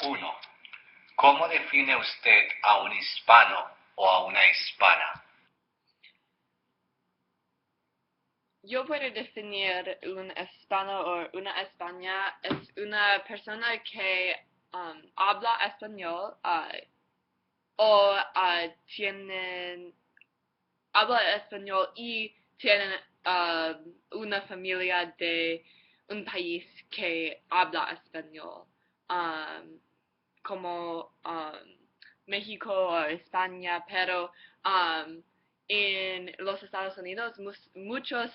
1. ¿Cómo define usted a un hispano o a una hispana? Yo puedo definir un hispano o una españa es una persona que habla español o habla español y tienen una familia de un país que habla español, como México o España, pero en los Estados Unidos muchos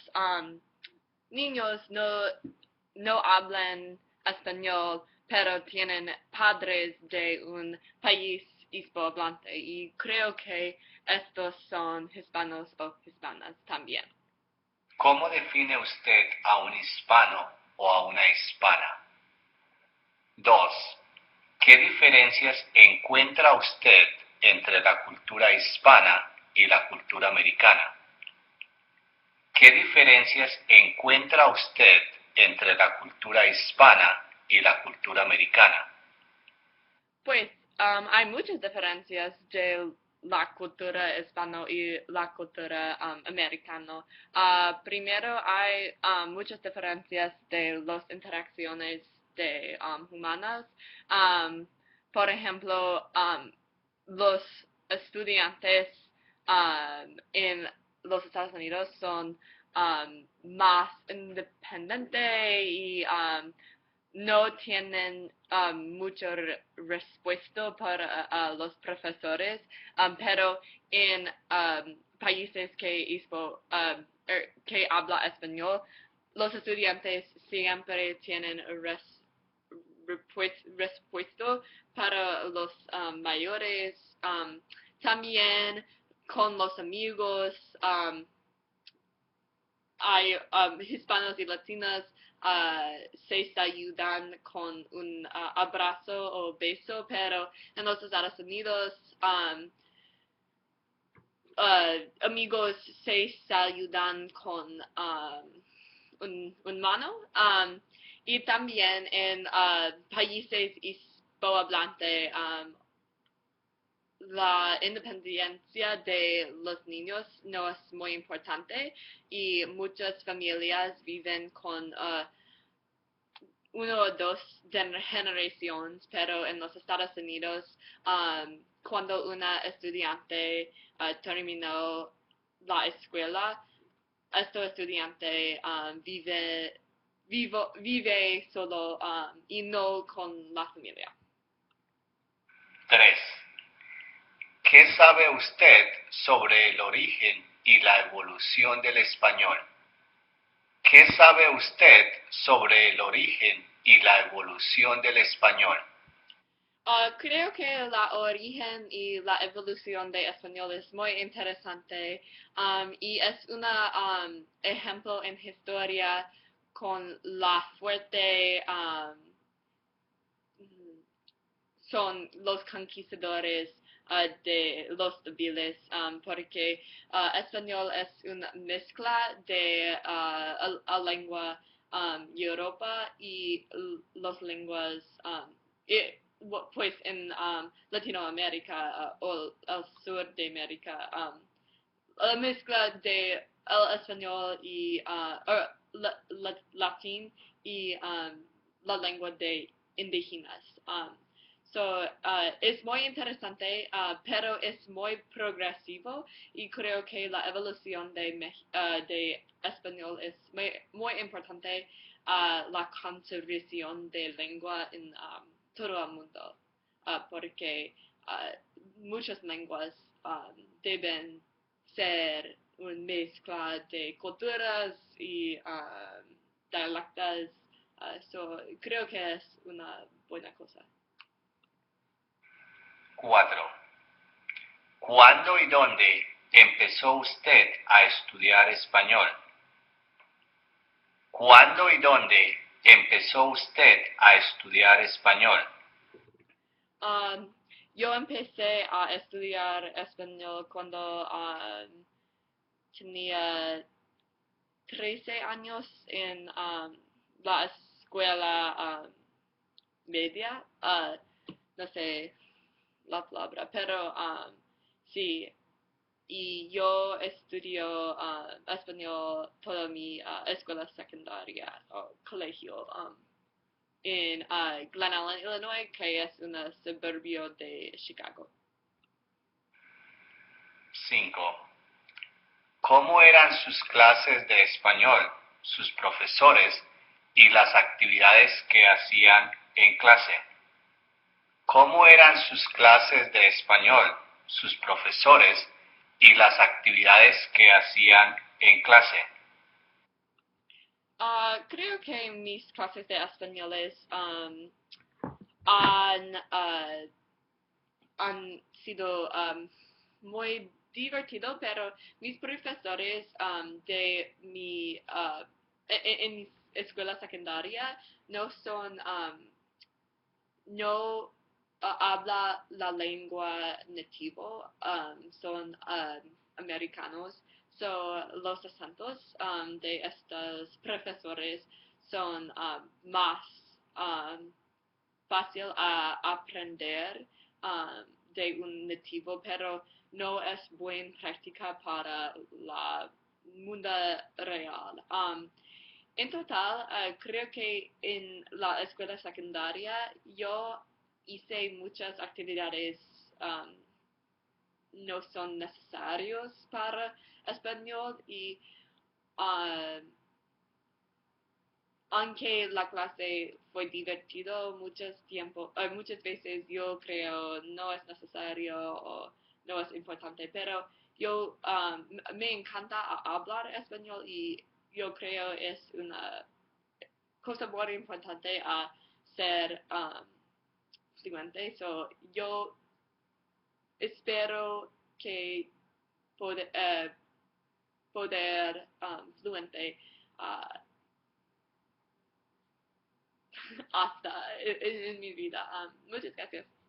niños no hablan español, pero tienen padres de un país hispanohablante y creo que estos son hispanos o hispanas también. ¿Cómo define usted a un hispano o a una hispana? 2. ¿Qué diferencias encuentra usted entre la cultura hispana y la cultura americana? ¿Qué diferencias encuentra usted entre la cultura hispana y la cultura americana? Pues hay muchas diferencias de la cultura hispana y la cultura americana. Primero hay muchas diferencias de las interacciones de humanas. Um, por ejemplo, los estudiantes en los Estados Unidos son más independientes y no tienen mucho respeto para los profesores, pero en países que habla español, los estudiantes siempre tienen respeto para los mayores, también con los amigos. Hay hispanos y latinos se ayudan con un abrazo o beso, pero en los Estados Unidos amigos se ayudan con un mano. Y también en países hispanohablantes la independencia de los niños no es muy importante y muchas familias viven con uno o dos generaciones, pero en los Estados Unidos, cuando una estudiante terminó la escuela, este estudiante vive solo y no con la familia. 3. ¿Qué sabe usted sobre el origen y la evolución del español? ¿Qué sabe usted sobre el origen y la evolución del español? Creo que la origen y la evolución de español es muy interesante y es un ejemplo en historia con la fuerte son los conquistadores de los débiles, porque español es una mezcla de la lengua Europa y las lenguas, pues en Latinoamérica o el sur de América, la mezcla de el español y latín y la lengua de indígenas. Es muy interesante, pero es muy progresivo y creo que la evolución de español es muy importante la conservación de lengua en todo el mundo, porque muchas lenguas deben ser una mezcla de culturas y dialectos, creo que es una buena cosa. 4. ¿Cuándo y dónde empezó usted a estudiar español? ¿Cuándo y dónde empezó usted a estudiar español? Yo empecé a estudiar español cuando tenía 13 años en la escuela media. no sé la palabra, pero sí, y yo estudio español toda mi escuela secundaria o colegio en Glen Allen, Illinois, que es un suburbio de Chicago. 5. ¿Cómo eran sus clases de español, sus profesores y las actividades que hacían en clase? ¿Cómo eran sus clases de español, sus profesores y las actividades que hacían en clase? Creo que mis clases de españoles han, han sido muy divertido, pero mis profesores de en mi escuela secundaria no son, no habla la lengua nativo, son americanos. So, los acentos de estos profesores son más fácil a aprender de un nativo, pero no es buena práctica para la mundo real. En total, creo que en la escuela secundaria yo hice muchas actividades no son necesarios para español y um, aunque la clase fue divertido muchas veces yo creo no es necesario o no es importante, pero yo me encanta hablar español y yo creo es una cosa muy importante a ser fluente. So, yo espero que poder fluente uh, hasta en mi vida. Muchas gracias.